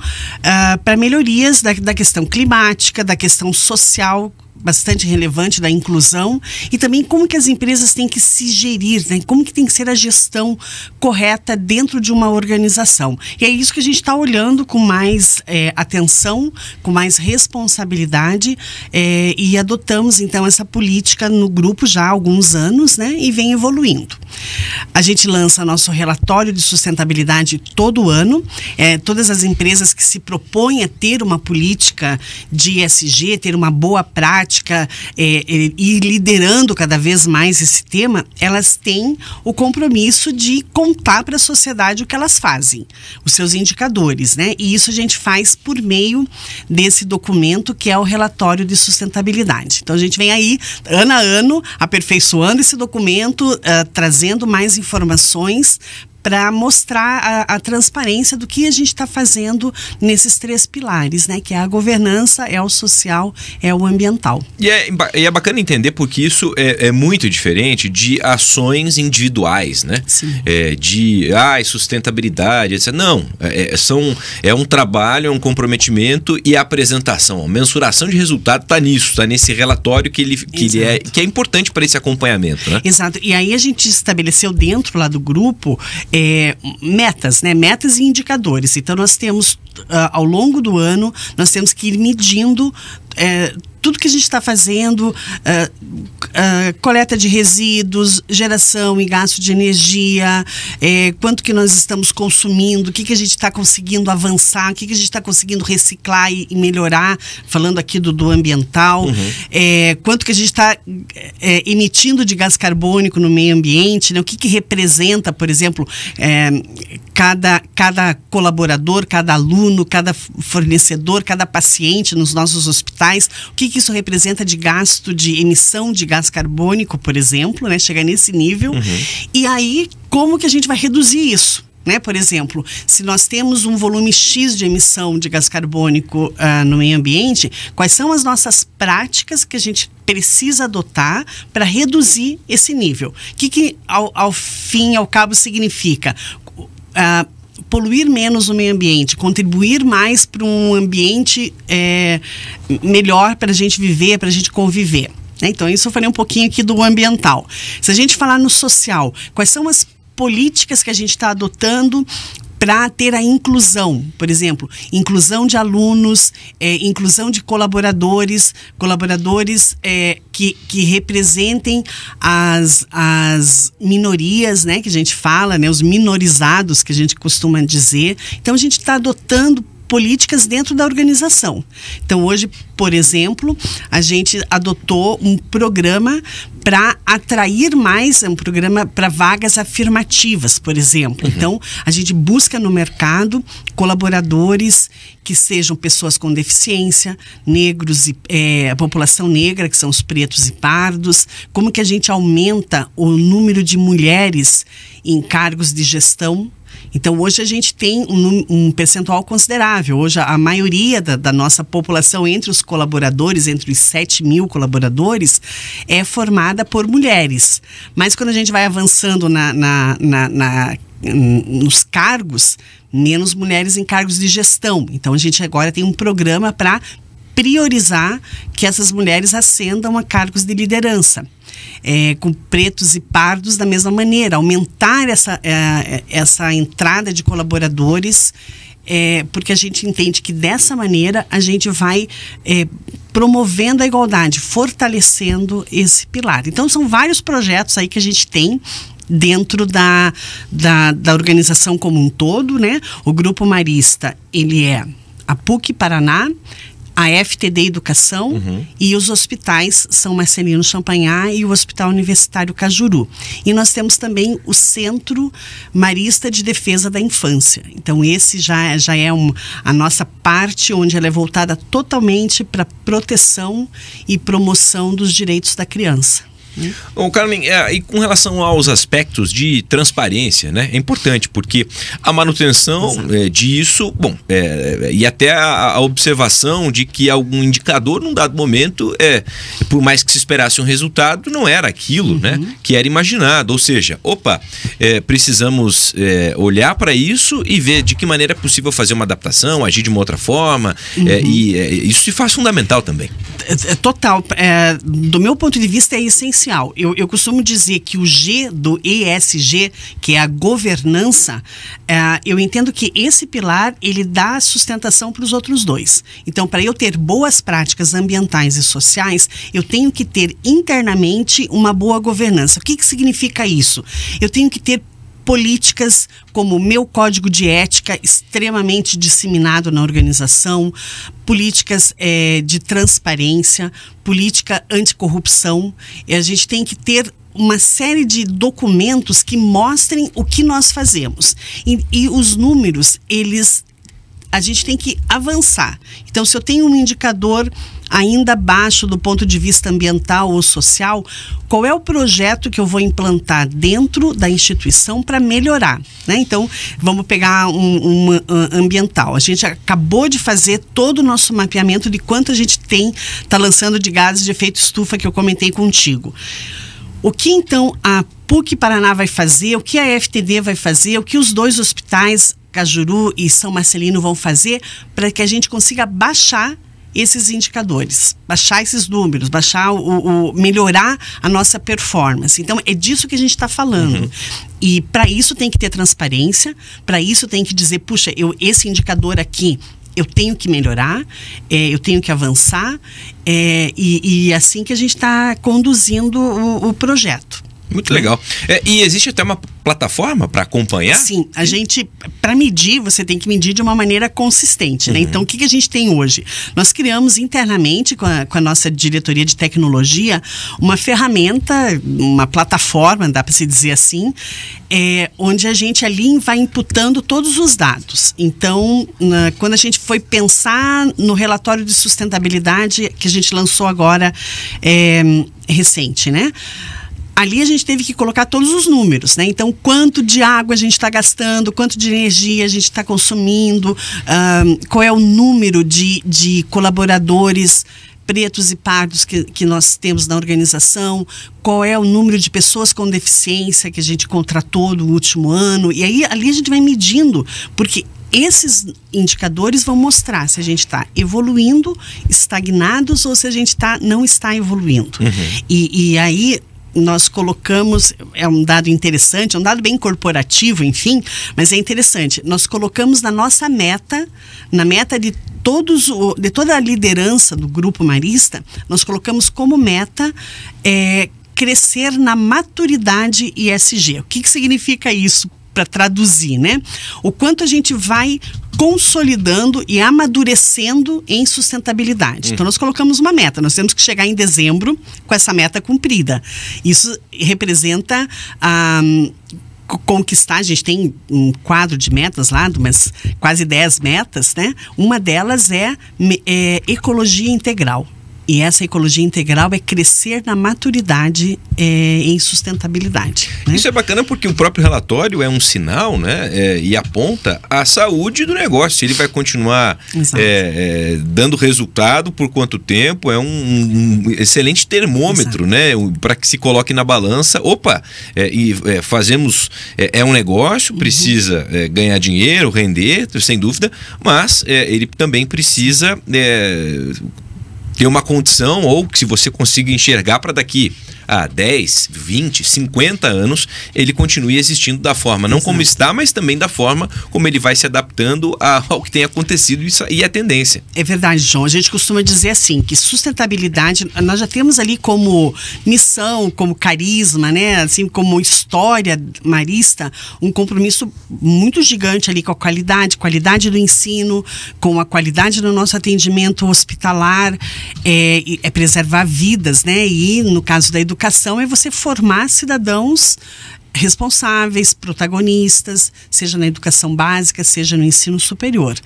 para melhorias da questão climática, da questão social, bastante relevante da inclusão e também como que as empresas têm que se gerir, né? Como que tem que ser a gestão correta dentro de uma organização. E é isso que a gente está olhando com mais atenção, com mais responsabilidade e adotamos então essa política no grupo já há alguns anos, né? E vem evoluindo. A gente lança nosso relatório de sustentabilidade todo ano. Todas as empresas que se propõem a ter uma política de ESG, ter uma boa prática e liderando cada vez mais esse tema, elas têm o compromisso de contar para a sociedade o que elas fazem, os seus indicadores, né? E isso a gente faz por meio desse documento que é o relatório de sustentabilidade. Então a gente vem aí, ano a ano, aperfeiçoando esse documento, trazendo mais informações para mostrar a transparência do que a gente está fazendo nesses 3 pilares, né? Que é a governança, é o social, é o ambiental. E é bacana entender porque isso é muito diferente de ações individuais, né? Sim. De sustentabilidade, etc. Não, é um trabalho, é um comprometimento e a apresentação, a mensuração de resultado está nisso, está nesse relatório que é importante para esse acompanhamento, né? Exato. E aí a gente estabeleceu dentro lá do grupo metas, né? Metas e indicadores. Então nós temos, ao longo do ano, nós temos que ir medindo tudo que a gente está fazendo, coleta de resíduos, geração e gasto de energia, quanto que nós estamos consumindo, o que a gente está conseguindo avançar, o que a gente está conseguindo reciclar e melhorar, falando aqui do ambiental, quanto que a gente está emitindo de gás carbônico no meio ambiente, né? O que representa, por exemplo, cada colaborador, cada aluno, cada fornecedor, cada paciente nos nossos hospitais, o que isso representa de gasto, de emissão de gás carbônico, por exemplo, né? Chegar nesse nível. E aí, como que a gente vai reduzir isso? Né? Por exemplo, se nós temos um volume X de emissão de gás carbônico no meio ambiente, quais são as nossas práticas que a gente precisa adotar para reduzir esse nível? O que ao fim e ao cabo significa? Poluir menos o meio ambiente, contribuir mais para um ambiente melhor para a gente viver, para a gente conviver. Né? Então, isso eu falei um pouquinho aqui do ambiental. Se a gente falar no social, quais são as políticas que a gente está adotando para ter a inclusão, por exemplo, inclusão de alunos, inclusão de colaboradores que representem as minorias, né, que a gente fala, né, os minorizados que a gente costuma dizer. Então a gente está adotando políticas dentro da organização. Então hoje, por exemplo, a gente adotou um programa para atrair mais, um programa para vagas afirmativas, por exemplo. Então, a gente busca no mercado colaboradores que sejam pessoas com deficiência, negros e a população negra, que são os pretos e pardos. Como que a gente aumenta o número de mulheres em cargos de gestão? Então, hoje a gente tem um percentual considerável. Hoje, a maioria da nossa população, entre os colaboradores, entre os 7 mil colaboradores, é formada por mulheres. Mas quando a gente vai avançando nos cargos, menos mulheres em cargos de gestão. Então, a gente agora tem um programa para priorizar que essas mulheres ascendam a cargos de liderança. Com pretos e pardos da mesma maneira, aumentar essa entrada de colaboradores, porque a gente entende que dessa maneira a gente vai promovendo a igualdade, fortalecendo esse pilar. Então são vários projetos aí que a gente tem dentro da organização como um todo, né? O Grupo Marista, ele é a PUC Paraná, a FTD Educação e os hospitais São Marcelino Champagnat e o Hospital Universitário Cajuru. E nós temos também o Centro Marista de Defesa da Infância. Então esse já é a nossa parte, onde ela é voltada totalmente para proteção e promoção dos direitos da criança. Bom, Carmen, e com relação aos aspectos de transparência, né? É importante, porque a manutenção disso, bom, e até a observação de que algum indicador, num dado momento, por mais que se esperasse um resultado, não era aquilo, né, que era imaginado. Ou seja, precisamos olhar para isso e ver de que maneira é possível fazer uma adaptação, agir de uma outra forma, e isso se faz fundamental também. Total. Do meu ponto de vista, é essencial. Eu costumo dizer que o G do ESG, que é a governança, eu entendo que esse pilar, ele dá sustentação para os outros dois. Então, para eu ter boas práticas ambientais e sociais, eu tenho que ter internamente uma boa governança. O que significa isso? Eu tenho que ter políticas como o meu código de ética extremamente disseminado na organização, políticas de transparência, política anticorrupção. E a gente tem que ter uma série de documentos que mostrem o que nós fazemos. E os números, a gente tem que avançar. Então, se eu tenho um indicador ainda baixo do ponto de vista ambiental ou social, qual é o projeto que eu vou implantar dentro da instituição para melhorar, né? Então, vamos pegar um ambiental. A gente acabou de fazer todo o nosso mapeamento de quanto a gente está lançando de gases de efeito estufa, que eu comentei contigo. O que então a PUC Paraná vai fazer, o que a FTD vai fazer, o que os dois hospitais, Cajuru e São Marcelino, vão fazer para que a gente consiga baixar esses indicadores, baixar esses números, melhorar a nossa performance. Então, é disso que a gente está falando. E para isso tem que ter transparência, para isso tem que dizer, puxa, esse indicador aqui, eu tenho que melhorar, eu tenho que avançar, e assim que a gente está conduzindo o projeto. Muito legal. E existe até uma plataforma para acompanhar? Sim, a gente, para medir, você tem que medir de uma maneira consistente, né? Então, o que a gente tem hoje? Nós criamos internamente, com a nossa diretoria de tecnologia, uma ferramenta, uma plataforma, dá para se dizer assim, onde a gente ali vai imputando todos os dados. Então, quando a gente foi pensar no relatório de sustentabilidade que a gente lançou agora, recente, né? Ali a gente teve que colocar todos os números, né? Então, quanto de água a gente está gastando, quanto de energia a gente está consumindo, qual é o número de colaboradores pretos e pardos que nós temos na organização, qual é o número de pessoas com deficiência que a gente contratou no último ano. E aí, ali a gente vai medindo, porque esses indicadores vão mostrar se a gente está evoluindo, estagnados, ou se a gente não está evoluindo. E aí nós colocamos, é um dado interessante, é um dado bem corporativo, enfim, mas é interessante, nós colocamos na nossa meta, na meta de toda a liderança do Grupo Marista, nós colocamos como meta crescer na maturidade ESG. O que significa isso? Para traduzir, né? O quanto a gente vai consolidando e amadurecendo em sustentabilidade. Então, nós colocamos uma meta. Nós temos que chegar em dezembro com essa meta cumprida. Isso representa conquistar. A gente tem um quadro de metas lá, mas quase 10 metas, né? Uma delas é ecologia integral. E essa ecologia integral é crescer na maturidade em sustentabilidade, né? Isso é bacana porque o próprio relatório é um sinal, né? E aponta a saúde do negócio. Se ele vai continuar dando resultado por quanto tempo, é um excelente termômetro, né? Para que se coloque na balança. Fazemos... É um negócio, precisa ganhar dinheiro, render, sem dúvida, mas ele também precisa... ter uma condição, ou que se você consiga enxergar para daqui a 10, 20, 50 anos, ele continue existindo da forma, não como está, mas também da forma como ele vai se adaptando ao que tem acontecido e a tendência. É verdade, João. A gente costuma dizer assim, que sustentabilidade, nós já temos ali como missão, como carisma, né? Assim, como história marista, um compromisso muito gigante ali com a qualidade do ensino, com a qualidade do nosso atendimento hospitalar, é preservar vidas, né? E no caso da educação, é você formar cidadãos responsáveis, protagonistas, seja na educação básica, seja no ensino superior.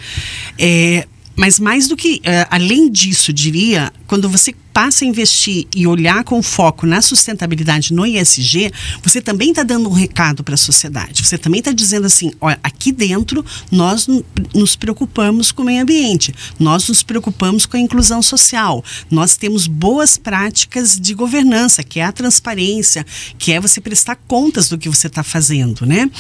Mas mais do que, além disso, diria, quando você passa a investir e olhar com foco na sustentabilidade no ESG, você também está dando um recado para a sociedade. Você também está dizendo assim, olha, aqui dentro nós nos preocupamos com o meio ambiente, nós nos preocupamos com a inclusão social, nós temos boas práticas de governança, que é a transparência, que é você prestar contas do que você está fazendo, né?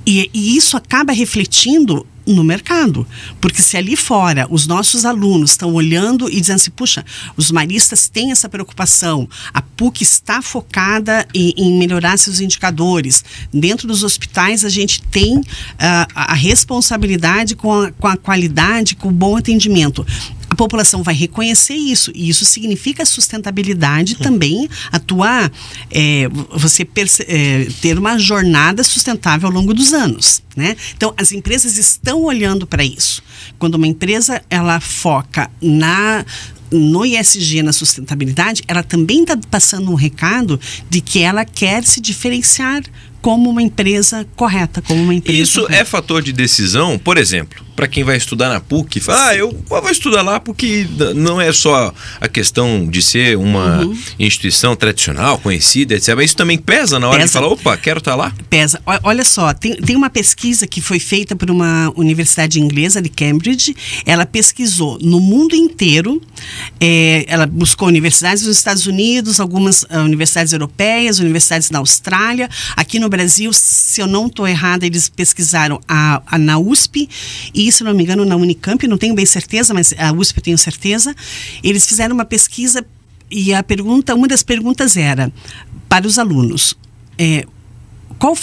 E isso acaba refletindo no mercado, porque se ali fora os nossos alunos estão olhando e dizendo assim, puxa, os maristas têm essa preocupação, a PUC está focada em melhorar seus indicadores, dentro dos hospitais a gente tem a responsabilidade com a qualidade, com o bom atendimento. A população vai reconhecer isso, e isso significa sustentabilidade também, atuar, você ter uma jornada sustentável ao longo dos anos, né? Então, as empresas estão olhando para isso. Quando uma empresa, ela foca no ESG, na sustentabilidade, ela também está passando um recado de que ela quer se diferenciar como uma empresa correta, como uma empresa Isso correta. É fator de decisão, por exemplo, para quem vai estudar na PUC, fala, eu vou estudar lá porque não é só a questão de ser uma instituição tradicional, conhecida, etc. Mas isso também pesa na hora de falar, opa, quero estar lá? Pesa. Olha só, tem uma pesquisa que foi feita por uma universidade inglesa de Cambridge. Ela pesquisou no mundo inteiro, ela buscou universidades nos Estados Unidos, algumas universidades europeias, universidades na Austrália. Aqui no Brasil, se eu não estou errada, eles pesquisaram na USP e, se não me engano, na Unicamp, não tenho bem certeza, mas a USP eu tenho certeza. Eles fizeram uma pesquisa e uma das perguntas era para os alunos, qual o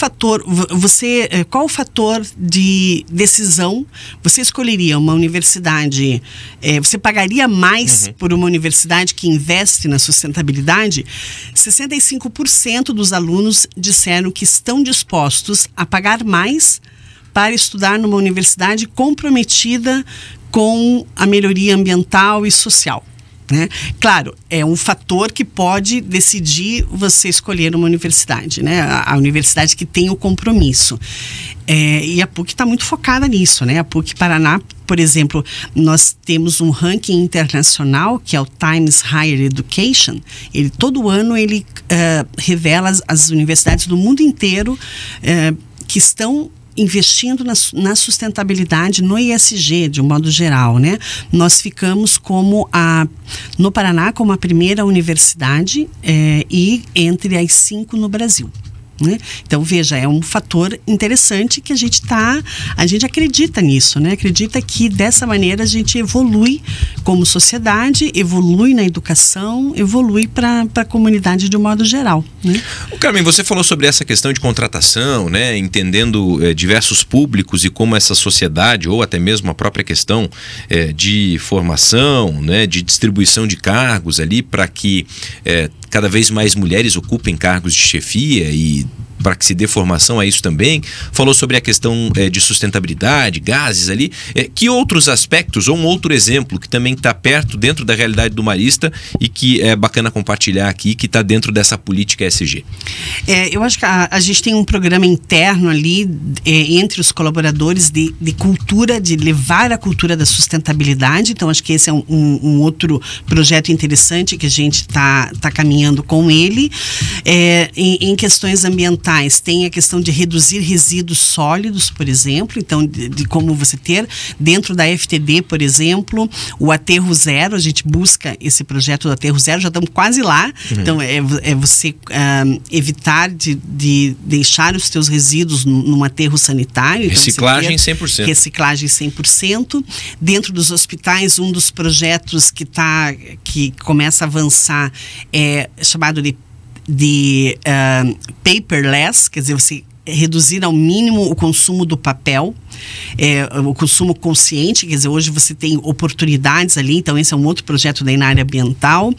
fator de decisão você escolheria uma universidade, você pagaria mais por uma universidade que investe na sustentabilidade? 65% dos alunos disseram que estão dispostos a pagar mais para estudar numa universidade comprometida com a melhoria ambiental e social, né? Claro, é um fator que pode decidir você escolher uma universidade, né? A universidade que tem o compromisso. E a PUC está muito focada nisso, né? A PUC Paraná, por exemplo, nós temos um ranking internacional que é o Times Higher Education. Todo ano ele revela as universidades do mundo inteiro que estão investindo na sustentabilidade, no ESG, de um modo geral, né? Nós ficamos no Paraná como a primeira universidade e entre as 5 no Brasil, né? Então, veja, é um fator interessante que a gente acredita nisso, né? Acredita que dessa maneira a gente evolui como sociedade, evolui na educação, evolui para a comunidade de um modo geral, né? Carmen, você falou sobre essa questão de contratação, né? Entendendo diversos públicos e como essa sociedade, ou até mesmo a própria questão de formação, né? De distribuição de cargos ali para que cada vez mais mulheres ocupem cargos de chefia e para que se dê formação a isso também. Falou sobre a questão de sustentabilidade, gases ali. Que outros aspectos, ou um outro exemplo que também está perto, dentro da realidade do marista e que é bacana compartilhar aqui, que está dentro dessa política ESG? Eu acho que a gente tem um programa interno ali entre os colaboradores de cultura, de levar a cultura da sustentabilidade. Então, acho que esse é um outro projeto interessante que a gente está caminhando com ele. Em questões ambientais, tem a questão de reduzir resíduos sólidos, por exemplo, então de como você ter dentro da FTD, por exemplo, o aterro zero. A gente busca esse projeto do aterro zero, já estamos quase lá. Então é você evitar de deixar os teus resíduos num aterro sanitário. Então, reciclagem 100%. Reciclagem 100%. Dentro dos hospitais, um dos projetos que começa a avançar é chamado de paperless, quer dizer, você reduzir ao mínimo o consumo do papel, o consumo consciente, quer dizer, hoje você tem oportunidades ali, então esse é um outro projeto da área ambiental.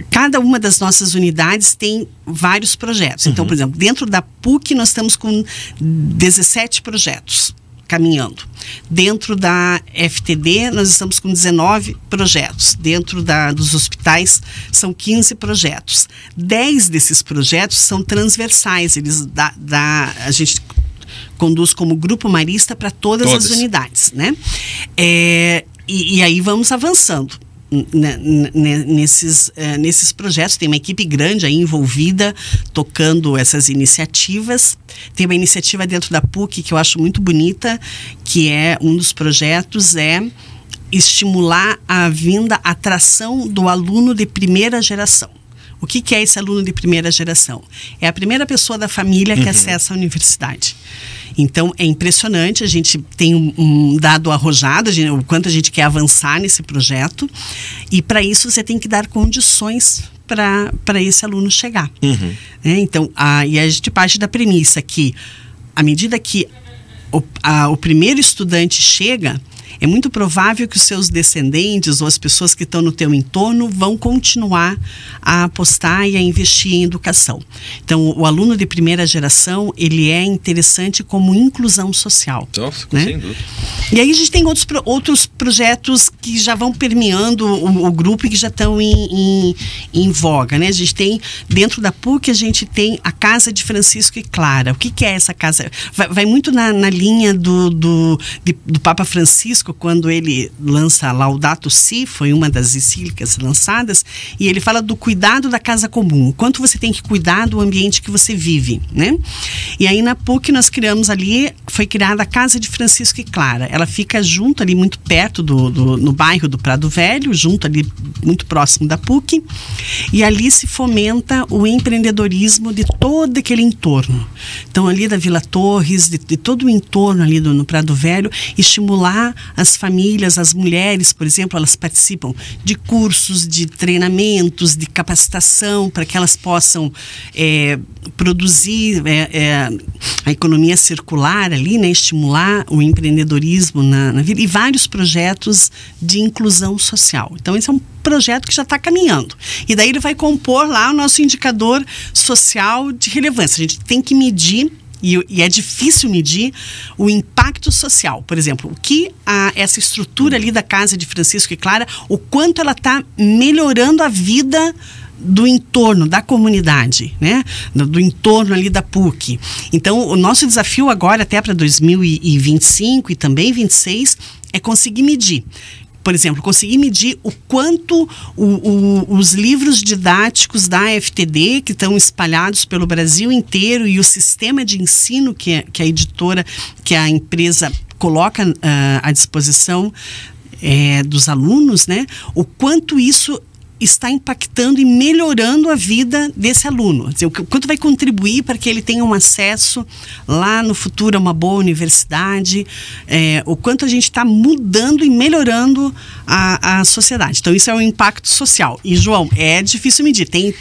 Cada uma das nossas unidades tem vários projetos. Então, por exemplo, dentro da PUC nós estamos com 17 projetos caminhando. Dentro da FTD, nós estamos com 19 projetos. Dentro dos hospitais, são 15 projetos. 10 desses projetos são transversais. A gente conduz como grupo marista para todas as unidades, né? E aí vamos avançando. nesses projetos. Tem uma equipe grande aí envolvida, tocando essas iniciativas. Tem uma iniciativa dentro da PUC que eu acho muito bonita, que é um dos projetos, estimular a atração do aluno de primeira geração. O que é esse aluno de primeira geração? É a primeira pessoa da família que acessa a universidade. Então, é impressionante, a gente tem um dado arrojado, o quanto a gente quer avançar nesse projeto, e para isso você tem que dar condições para esse aluno chegar. Então, e a gente parte da premissa que, à medida que o primeiro estudante chega, é muito provável que os seus descendentes ou as pessoas que estão no teu entorno vão continuar a apostar e a investir em educação. Então, o aluno de primeira geração, ele é interessante como inclusão social. Nossa, né? Sem dúvida. E aí a gente tem outros projetos que já vão permeando o grupo e que já estão em voga, né? A gente tem, dentro da PUC, a gente tem a Casa de Francisco e Clara. O que é essa casa? Vai muito na linha do Papa Francisco, quando ele lança Laudato Si, foi uma das encíclicas lançadas, e ele fala do cuidado da casa comum, o quanto você tem que cuidar do ambiente que você vive, né? E aí na PUC nós criamos ali, foi criada a Casa de Francisco e Clara. Ela fica junto ali, muito perto no bairro do Prado Velho, junto ali, muito próximo da PUC, e ali se fomenta o empreendedorismo de todo aquele entorno. Então ali da Vila Torres, de todo o entorno ali no Prado Velho, estimular as famílias, as mulheres, por exemplo, elas participam de cursos, de treinamentos, de capacitação, para que elas possam produzir a economia circular ali, né, estimular o empreendedorismo na vida, e vários projetos de inclusão social. Então, esse é um projeto que já está caminhando. E daí ele vai compor lá o nosso indicador social de relevância. A gente tem que medir, e é difícil medir, o impacto social. Por exemplo, o que essa estrutura ali da Casa de Francisco e Clara, o quanto ela está melhorando a vida do entorno, da comunidade, né? Do entorno ali da PUC. Então, o nosso desafio agora, até para 2025 e também 2026, é conseguir medir. Por exemplo, conseguir medir o quanto os livros didáticos da FTD, que estão espalhados pelo Brasil inteiro, e o sistema de ensino que a editora, que a empresa coloca à disposição dos alunos, né? O quanto isso está impactando e melhorando a vida desse aluno. Quer dizer, o quanto vai contribuir para que ele tenha um acesso lá no futuro a uma boa universidade, o quanto a gente está mudando e melhorando a sociedade. Então, isso é um impacto social. E, João, é difícil medir. Tem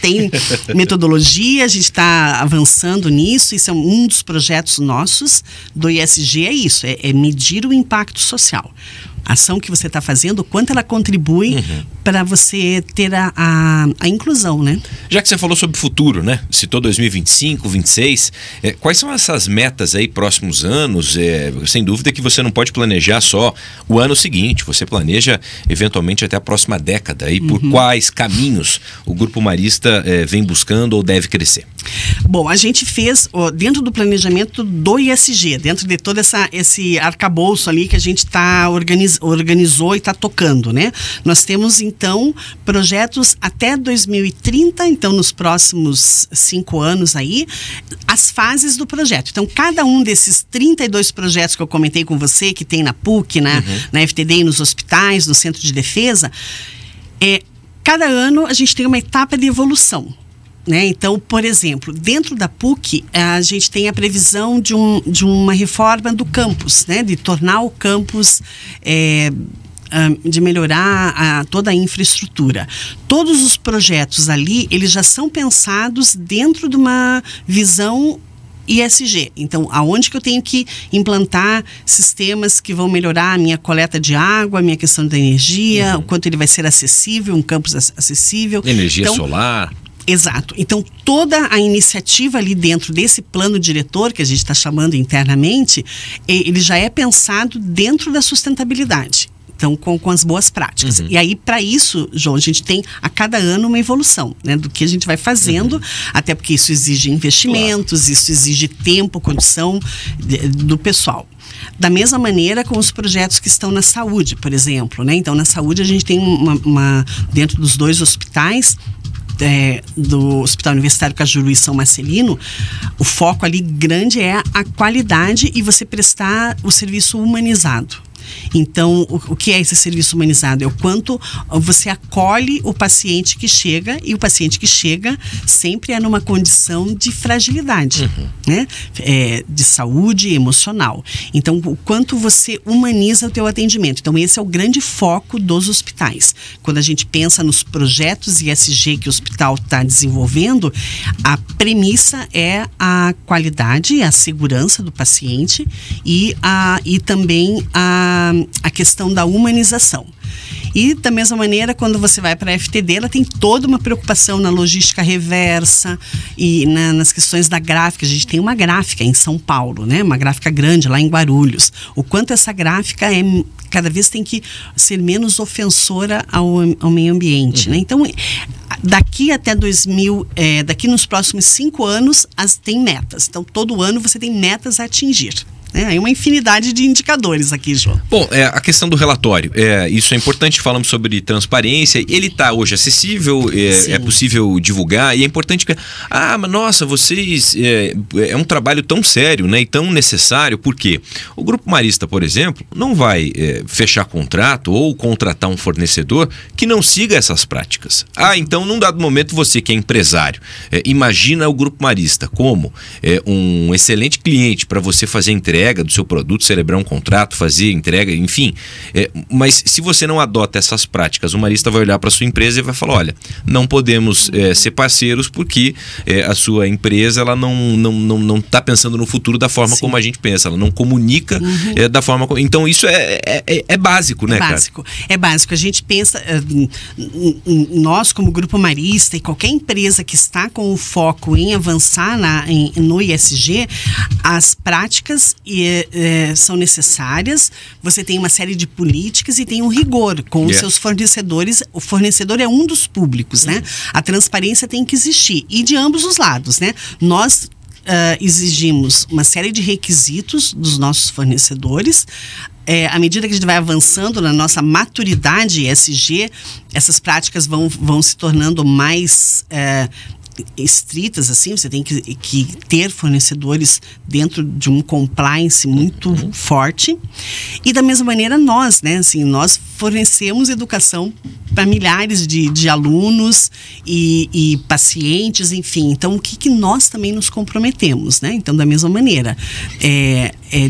metodologia, a gente está avançando nisso, isso é um dos projetos nossos do ISG, é isso, é medir o impacto social. A ação que você está fazendo, o quanto ela contribui para você ter a inclusão, né? Já que você falou sobre o futuro, né? Citou 2025, 2026, quais são essas metas aí, próximos anos? Sem dúvida que você não pode planejar só o ano seguinte, você planeja eventualmente até a próxima década. E por quais caminhos o Grupo Marista vem buscando ou deve crescer? Bom, a gente fez, dentro do planejamento do ISG, dentro de todo esse arcabouço ali que a gente organizou e está tocando, né? Nós temos, então, projetos até 2030, então nos próximos 5 anos aí, as fases do projeto. Então, cada um desses 32 projetos que eu comentei com você, que tem na PUC, na FTD, nos hospitais, no Centro de Defesa, cada ano a gente tem uma etapa de evolução. Né? Então, por exemplo, dentro da PUC, a gente tem a previsão de uma reforma do campus, né? De tornar o campus, de melhorar toda a infraestrutura. Todos os projetos ali, eles já são pensados dentro de uma visão ISG. Então, aonde que eu tenho que implantar sistemas que vão melhorar a minha coleta de água, a minha questão da energia, o quanto ele vai ser acessível, um campus acessível. Energia solar. Exato. Então, toda a iniciativa ali dentro desse plano diretor, que a gente está chamando internamente, ele já é pensado dentro da sustentabilidade. Então, com as boas práticas. E aí, para isso, João, a gente tem a cada ano uma evolução, né, do que a gente vai fazendo, até porque isso exige investimentos, isso exige tempo, condição do pessoal. Da mesma maneira com os projetos que estão na saúde, por exemplo, né? Então, na saúde, a gente tem dentro dos 2 hospitais, do Hospital Universitário Cajuru e São Marcelino, o foco ali grande é a qualidade e você prestar o serviço humanizado. Então, o que é esse serviço humanizado? É o quanto você acolhe o paciente que chega, e o paciente que chega sempre é numa condição de fragilidade, né? De saúde emocional. Então, o quanto você humaniza o teu atendimento. Então, esse é o grande foco dos hospitais. Quando a gente pensa nos projetos ISG que o hospital está desenvolvendo, a premissa é a qualidade, a segurança do paciente e também a questão da humanização. E da mesma maneira, quando você vai para a FTD, ela tem toda uma preocupação na logística reversa e nas questões da gráfica. A gente tem uma gráfica em São Paulo, né? Uma gráfica grande lá em Guarulhos. O quanto essa gráfica cada vez tem que ser menos ofensora ao meio ambiente, né? Então, daqui até daqui nos próximos 5 anos, tem metas. Então, todo ano você tem metas a atingir. Aí uma infinidade de indicadores aqui, João. Bom, a questão do relatório, isso é importante, falamos sobre transparência, ele está hoje acessível, é possível divulgar, e é importante que, mas nossa, vocês, é um trabalho tão sério, né, e tão necessário, porque o Grupo Marista, por exemplo, não vai fechar contrato ou contratar um fornecedor que não siga essas práticas. Então, num dado momento, você que é empresário, imagina o Grupo Marista como um excelente cliente para você fazer entrega do seu produto, celebrar um contrato, fazer entrega, enfim. Mas se você não adota essas práticas, o Marista vai olhar para a sua empresa e vai falar, olha, não podemos ser parceiros porque a sua empresa ela não está pensando no futuro da forma como a gente pensa, ela não comunica da forma como... Então isso é básico, né, básico, cara? É básico. A gente pensa, nós como Grupo Marista e qualquer empresa que está com o foco em avançar no ISG, as práticas são necessárias, você tem uma série de políticas e tem um rigor com os seus fornecedores. O fornecedor é um dos públicos, né? A transparência tem que existir, e de ambos os lados, né? Nós exigimos uma série de requisitos dos nossos fornecedores. À medida que a gente vai avançando na nossa maturidade ESG, essas práticas vão se tornando mais estritas, assim. Você tem que ter fornecedores dentro de um compliance muito forte. E da mesma maneira nós, né, assim, nós fornecemos educação para milhares de alunos e pacientes, enfim. Então, o que nós também nos comprometemos, né? Então, da mesma maneira,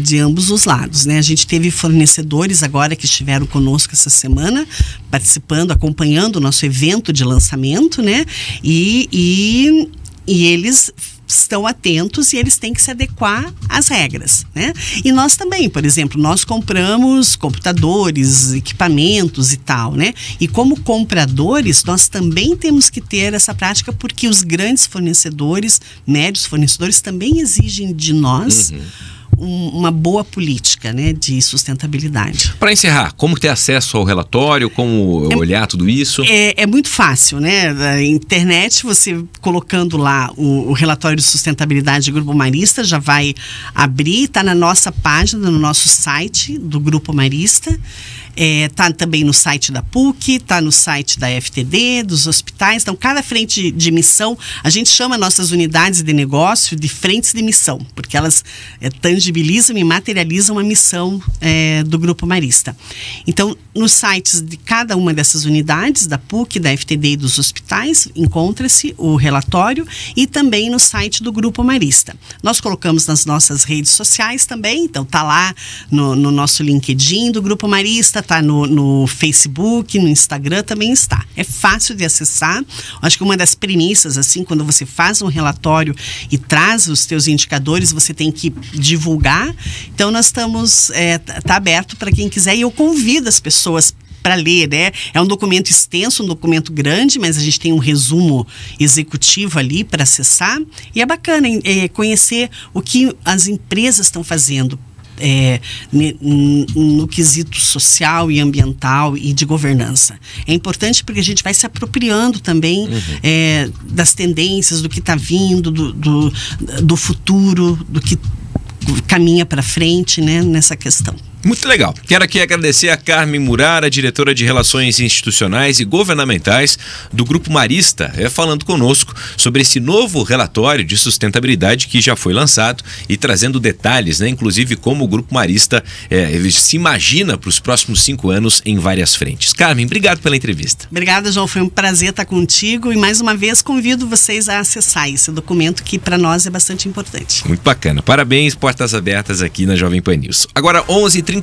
de ambos os lados, né? A gente teve fornecedores agora que estiveram conosco essa semana, participando, acompanhando o nosso evento de lançamento, né? E eles estão atentos e eles têm que se adequar às regras, né? E nós também, por exemplo, nós compramos computadores, equipamentos e tal, né? E como compradores, nós também temos que ter essa prática, porque os grandes fornecedores, médios fornecedores, também exigem de nós uma boa política, né, de sustentabilidade. Para encerrar, como ter acesso ao relatório, como olhar tudo isso? É muito fácil, né? Na internet, você colocando lá o relatório de sustentabilidade do Grupo Marista, já vai abrir, está na nossa página, no nosso site do Grupo Marista. Está também no site da PUC, está no site da FTD, dos hospitais. Então, cada frente de missão, a gente chama nossas unidades de negócio de frentes de missão, porque elas tangibilizam e materializam a missão do Grupo Marista. Então, nos sites de cada uma dessas unidades, da PUC, da FTD e dos hospitais, encontra-se o relatório, e também no site do Grupo Marista. Nós colocamos nas nossas redes sociais também, então está lá no nosso LinkedIn do Grupo Marista, está no Facebook, no Instagram também está. É fácil de acessar. Acho que uma das premissas, assim, quando você faz um relatório e traz os teus indicadores, você tem que divulgar. Então, nós estamos, tá aberto para quem quiser, e eu convido as pessoas para ler, né? É um documento extenso, um documento grande, mas a gente tem um resumo executivo ali para acessar, e é bacana conhecer o que as empresas estão fazendo no quesito social e ambiental e de governança. É importante porque a gente vai se apropriando também das tendências, do que está vindo, do futuro, do que caminha para frente, né, nessa questão. Muito legal. Quero aqui agradecer a Carmen Murara, diretora de Relações Institucionais e Governamentais do Grupo Marista, falando conosco sobre esse novo relatório de sustentabilidade que já foi lançado e trazendo detalhes, né, inclusive como o Grupo Marista se imagina para os próximos 5 anos em várias frentes. Carmen, obrigado pela entrevista. Obrigada, João. Foi um prazer estar contigo e mais uma vez convido vocês a acessar esse documento que para nós é bastante importante. Muito bacana. Parabéns, portas abertas aqui na Jovem Pan News. Agora 11h32.